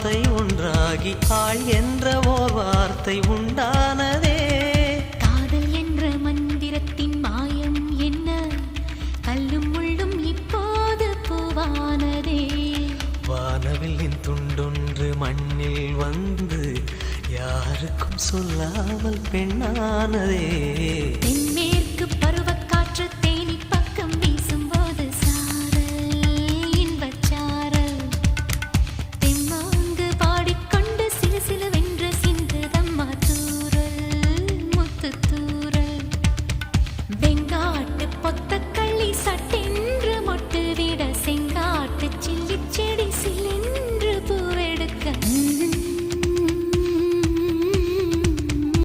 வார்த்தை ஒன்றாகி ஆள் என்ற ஓர் வார்த்தை உண்டானதே. காதல் என்ற மந்திரத்தின் மாயம் என்ன, கல்லும் முள்ளும் இப்போது பூவானதே. வானவில்லின் துண்டொன்று மண்ணில் வந்து யாருக்கும் சொல்லாமல் பெண்ணானதே. தென்மேற்கு பருவ